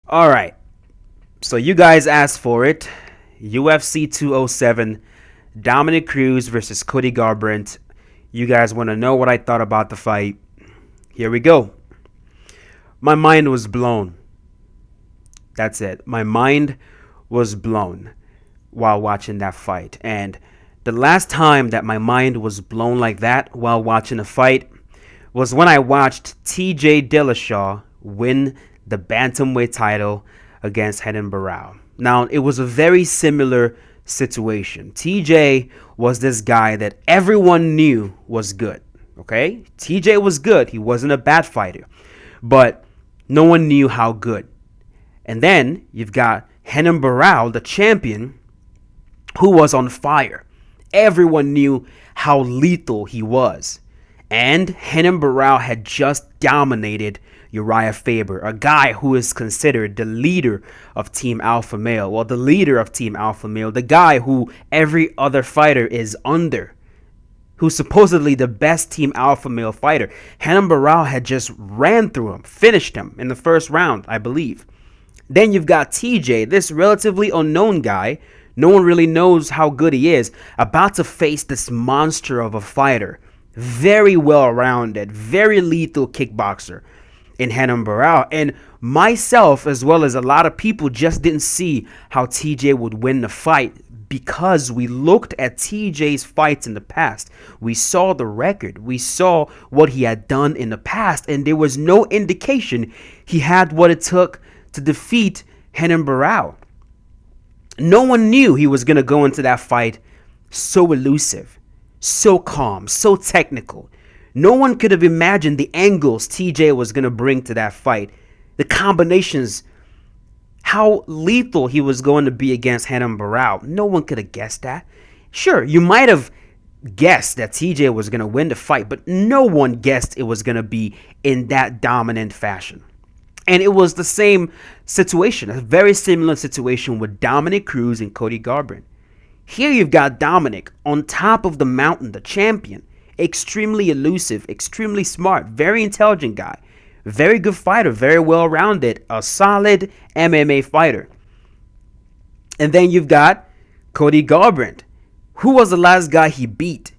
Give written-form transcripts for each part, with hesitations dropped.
All right. So you guys asked for it. UFC 207, Dominick Cruz versus Cody Garbrandt. You guys want to know what I thought about the fight? Here we go. My mind was blown. That's it. My mind was blown while watching that fight. And the last time that my mind was blown like that while watching a fight was when I watched TJ Dillashaw win the bantamweight title against Renan Barão. Now, it was a very similar situation. TJ was this guy that everyone knew was good. Okay? TJ was good. He wasn't a bad fighter. But no one knew how good. And then you've got Renan Barão, the champion, who was on fire. Everyone knew how lethal he was. And Renan Barão had just dominated Uriah Faber, a guy who is considered the leader of Team Alpha Male. Well, the leader of Team Alpha Male, the guy who every other fighter is under, who's supposedly the best Team Alpha Male fighter. Renan Barão had just ran through him, finished him in the first round, I believe. Then you've got TJ, this relatively unknown guy. No one really knows how good he is, about to face this monster of a fighter. Very well-rounded, very lethal kickboxer in Renan Barão. And myself, as well as a lot of people, just didn't see how TJ would win the fight because we looked at TJ's fights in the past. We saw the record. We saw what he had done in the past, and there was no indication he had what it took to defeat Renan Barão. No one knew he was going to go into that fight so elusive, so calm, so technical. No one could have imagined the angles TJ was going to bring to that fight, the combinations, how lethal he was going to be against Renan Barão. No one could have guessed that. Sure, you might have guessed that TJ was going to win the fight, but no one guessed it was going to be in that dominant fashion. And it was the same situation, a very similar situation with Dominick Cruz and Cody Garbrandt. Here you've got Dominick on top of the mountain, the champion, extremely elusive, extremely smart, very intelligent guy, very good fighter, very well-rounded, a solid MMA fighter. And then you've got Cody Garbrandt. Who was the last guy he beat?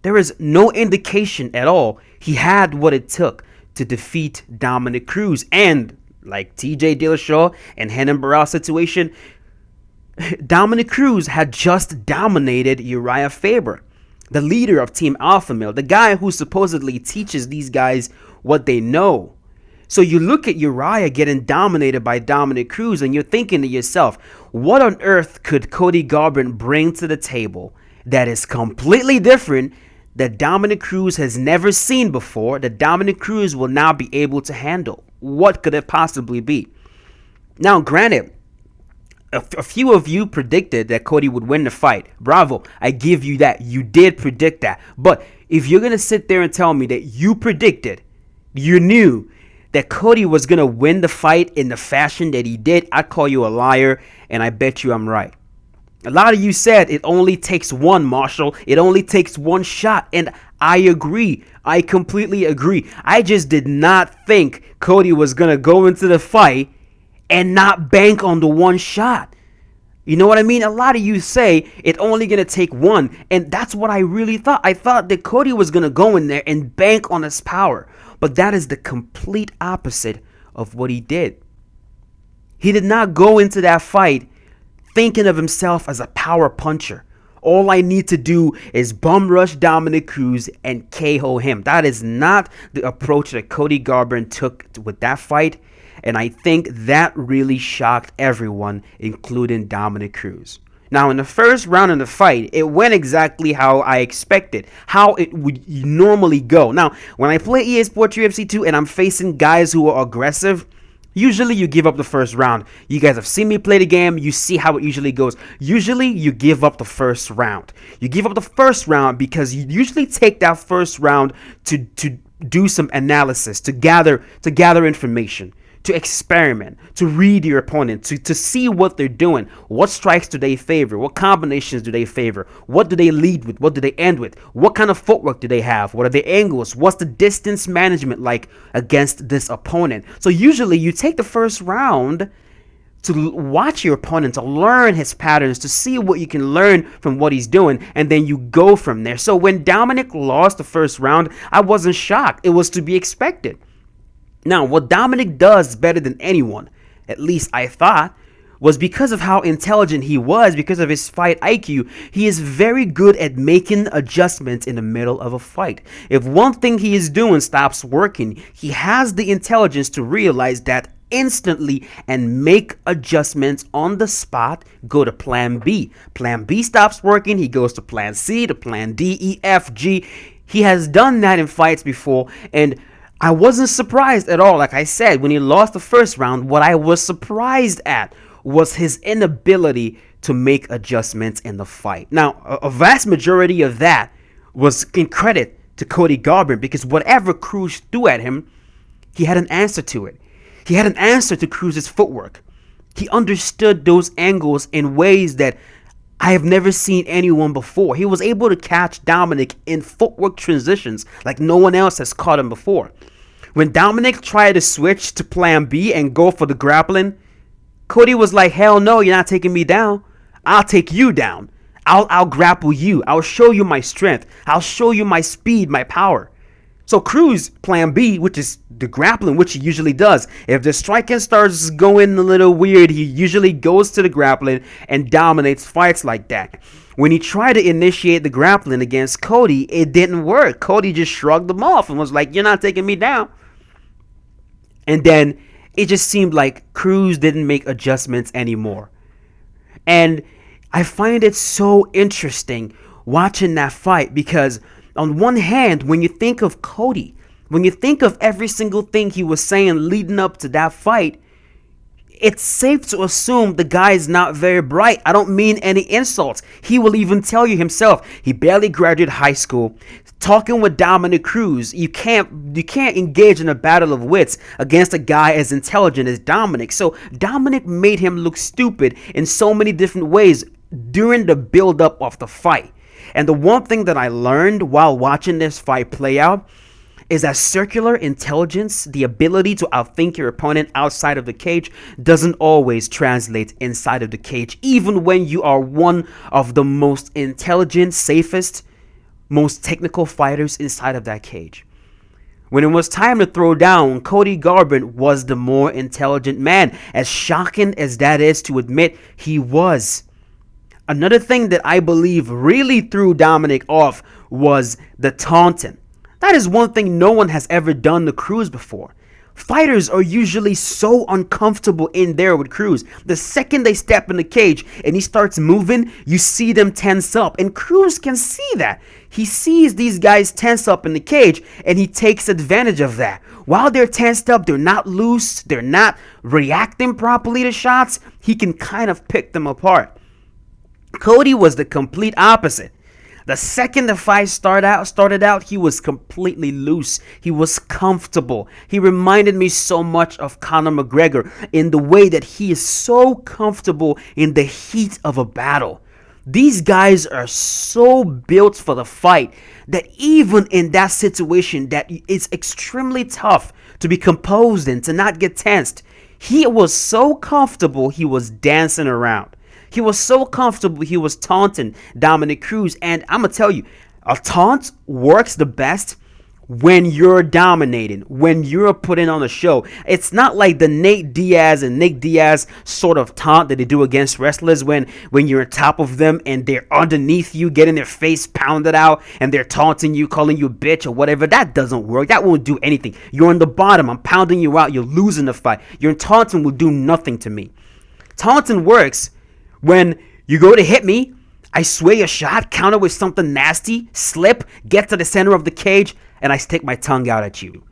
There is no indication at all he had what it took to defeat Dominick Cruz. And like TJ Dillashaw and Renan Barão situation, Dominick Cruz had just dominated Uriah Faber, the leader of Team Alpha Male, the guy who supposedly teaches these guys what they know. So you look at Uriah getting dominated by Dominick Cruz and you're thinking to yourself, what on earth could Cody Garbrandt bring to the table that is completely different, that Dominick Cruz has never seen before, that Dominick Cruz will now be able to handle? What could it possibly be? Now, granted, a few of you predicted that Cody would win the fight. Bravo, I give you that. You did predict that. But if you're going to sit there and tell me that you predicted, you knew that Cody was going to win the fight in the fashion that he did, I call you a liar, and I bet you I'm right. A lot of you said it only takes one, Marshall. It only takes one shot. And I agree. I completely agree. I just did not think Cody was going to go into the fight and not bank on the one shot. You know what I mean? A lot of you say it's only going to take one. And that's what I really thought. I thought that Cody was going to go in there and bank on his power. But that is the complete opposite of what he did. He did not go into that fight thinking of himself as a power puncher. All I need to do is bum rush Dominick Cruz and KO him. That is not the approach that Cody Garbrandt took with that fight. And I think that really shocked everyone, including Dominick Cruz. Now, in the first round of the fight, it went exactly how I expected, how it would normally go. Now, when I play EA Sports UFC 2 and I'm facing guys who are aggressive, usually you give up the first round. You guys have seen me play the game. You see how it usually goes. Usually you give up the first round. You give up the first round because you usually take that first round to do some analysis, to gather information, to experiment, to read your opponent, to see what they're doing. What strikes do they favor? What combinations do they favor? What do they lead with? What do they end with? What kind of footwork do they have? What are the angles? What's the distance management like against this opponent? So usually you take the first round to watch your opponent, to learn his patterns, to see what you can learn from what he's doing, and then you go from there. So when Dominick lost the first round, I wasn't shocked. It was to be expected. Now, what Dominick does better than anyone, at least I thought, was because of how intelligent he was, because of his fight IQ, he is very good at making adjustments in the middle of a fight. If one thing he is doing stops working, he has the intelligence to realize that instantly and make adjustments on the spot. Go to plan B. Plan B stops working, he goes to plan C, to plan D, E, F, G. He has done that in fights before, and I wasn't surprised at all. Like I said, when he lost the first round, what I was surprised at was his inability to make adjustments in the fight. Now, a vast majority of that was in credit to Cody Garbrandt, because whatever Cruz threw at him, he had an answer to it. He had an answer to Cruz's footwork. He understood those angles in ways that I have never seen anyone before. He was able to catch Dominick in footwork transitions like no one else has caught him before. When Dominick tried to switch to plan B and go for the grappling, Cody was like, hell no, you're not taking me down. I'll take you down. I'll grapple you. I'll show you my strength. I'll show you my speed, my power. So Cruz, plan B, which is the grappling, which he usually does. If the striking starts going a little weird, he usually goes to the grappling and dominates fights like that. When he tried to initiate the grappling against Cody, it didn't work. Cody just shrugged him off and was like, you're not taking me down. And then it just seemed like Cruz didn't make adjustments anymore. And I find it so interesting watching that fight, because on one hand, when you think of Cody, when you think of every single thing he was saying leading up to that fight, it's safe to assume the guy is not very bright. I don't mean any insults. He will even tell you himself, he barely graduated high school. Talking with Dominick Cruz, you can't engage in a battle of wits against a guy as intelligent as Dominick. So Dominick made him look stupid in so many different ways during the build-up of the fight. And the one thing that I learned while watching this fight play out is that circular intelligence, the ability to outthink your opponent outside of the cage, doesn't always translate inside of the cage, even when you are one of the most intelligent, safest, most technical fighters inside of that cage. When it was time to throw down, Cody Garbrandt was the more intelligent man. As shocking as that is to admit, he was. Another thing that I believe really threw Dominick off was the taunting. That is one thing no one has ever done to Cruz before. Fighters are usually so uncomfortable in there with Cruz. The second they step in the cage and he starts moving, you see them tense up. And Cruz can see that. He sees these guys tense up in the cage and he takes advantage of that. While they're tensed up, they're not loose, they're not reacting properly to shots, he can kind of pick them apart. Cody was the complete opposite. The second the fight started out, he was completely loose. He was comfortable. He reminded me so much of Conor McGregor in the way that he is so comfortable in the heat of a battle. These guys are so built for the fight that even in that situation that it's extremely tough to be composed and to not get tensed, he was so comfortable he was dancing around. He was so comfortable, he was taunting Dominick Cruz. And I'm going to tell you, a taunt works the best when you're dominating, when you're putting on a show. It's not like the Nate Diaz and Nick Diaz sort of taunt that they do against wrestlers when you're on top of them and they're underneath you, getting their face pounded out, and they're taunting you, calling you a bitch or whatever. That doesn't work. That won't do anything. You're on the bottom. I'm pounding you out. You're losing the fight. Your taunting will do nothing to me. Taunting works when you go to hit me, I sway a shot, counter with something nasty, slip, get to the center of the cage, and I stick my tongue out at you.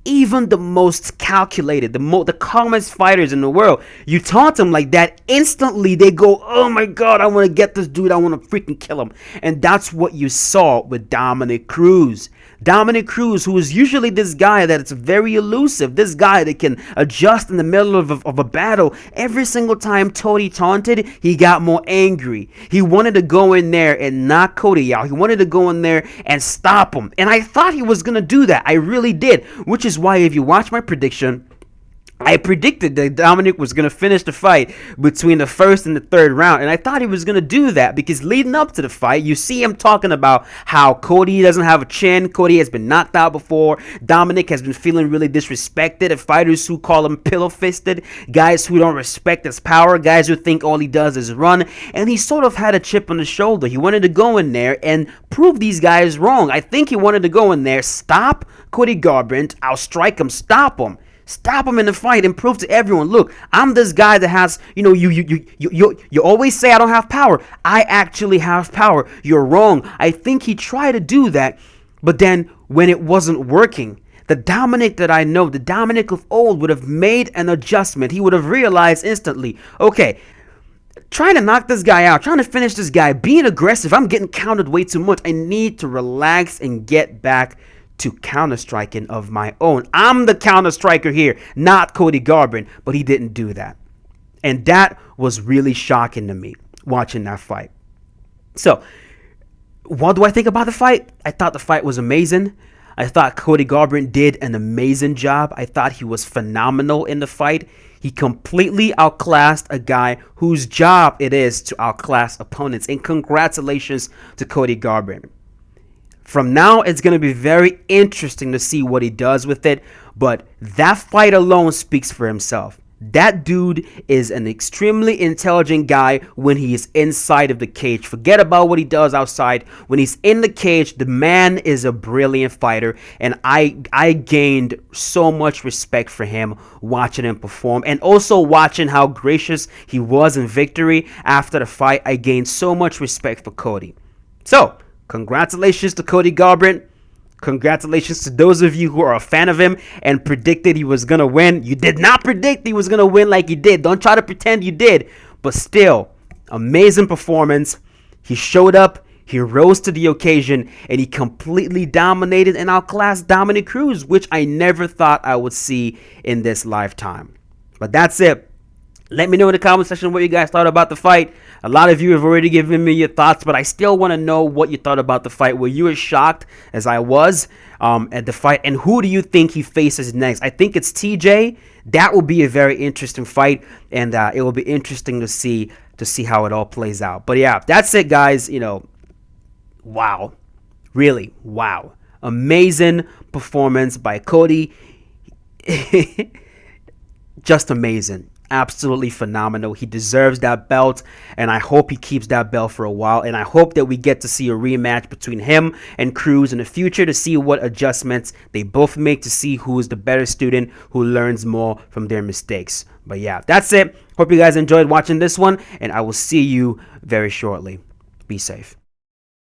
Even the most calculated, the calmest fighters in the world, you taunt them like that, instantly they go, oh my God, I want to get this dude, I want to freaking kill him. And that's what you saw with Dominick Cruz. Dominick Cruz, who is usually this guy that's very elusive, this guy that can adjust in the middle of a battle, every single time Cody taunted, he got more angry. He wanted to go in there and knock Cody out. He wanted to go in there and stop him. And I thought he was going to do that. I really did, which is why if you watch my prediction, I predicted that Dominick was going to finish the fight between the first and the third round, and I thought he was going to do that because leading up to the fight, you see him talking about how Cody doesn't have a chin, Cody has been knocked out before, Dominick has been feeling really disrespected, and fighters who call him pillow-fisted, guys who don't respect his power, guys who think all he does is run, and he sort of had a chip on his shoulder. He wanted to go in there and prove these guys wrong. I think he wanted to go in there, stop Cody Garbrandt, I'll strike him, stop him. Stop him in the fight and prove to everyone, look, I'm this guy that has, you always say I don't have power. I actually have power. You're wrong. I think he tried to do that, but then when it wasn't working, the Dominick that I know, the Dominick of old would have made an adjustment. He would have realized instantly, okay, trying to knock this guy out, trying to finish this guy, being aggressive, I'm getting countered way too much. I need to relax and get back to counter-striking of my own. I'm the counter-striker here, not Cody Garbrandt, but he didn't do that. And that was really shocking to me, watching that fight. So, what do I think about the fight? I thought the fight was amazing. I thought Cody Garbrandt did an amazing job. I thought he was phenomenal in the fight. He completely outclassed a guy whose job it is to outclass opponents. And congratulations to Cody Garbrandt. From now, it's going to be very interesting to see what he does with it, but that fight alone speaks for himself. That dude is an extremely intelligent guy when he is inside of the cage. Forget about what he does outside. When he's in the cage, the man is a brilliant fighter, and I gained so much respect for him watching him perform, and also watching how gracious he was in victory after the fight. I gained so much respect for Cody. So, congratulations to Cody Garbrandt. Congratulations to those of you who are a fan of him and predicted he was going to win. You did not predict he was going to win like he did. Don't try to pretend you did. But still, amazing performance. He showed up. He rose to the occasion. And he completely dominated and outclassed Dominick Cruz, which I never thought I would see in this lifetime. But that's it. Let me know in the comment section what you guys thought about the fight. A lot of you have already given me your thoughts, but I still want to know what you thought about the fight. Were you as shocked as I was at the fight? And who do you think he faces next? I think it's TJ. That will be a very interesting fight, and it will be interesting to see how it all plays out. But yeah, that's it, guys. Wow. Really, wow. Amazing performance by Cody. Just amazing. Absolutely phenomenal. He deserves that belt, and I hope he keeps that belt for a while, and I hope that we get to see a rematch between him and Cruz in the future to see what adjustments they both make, to see who is the better student, who learns more from their mistakes. But yeah, that's it. Hope you guys enjoyed watching this one, and I will see you very shortly. Be safe.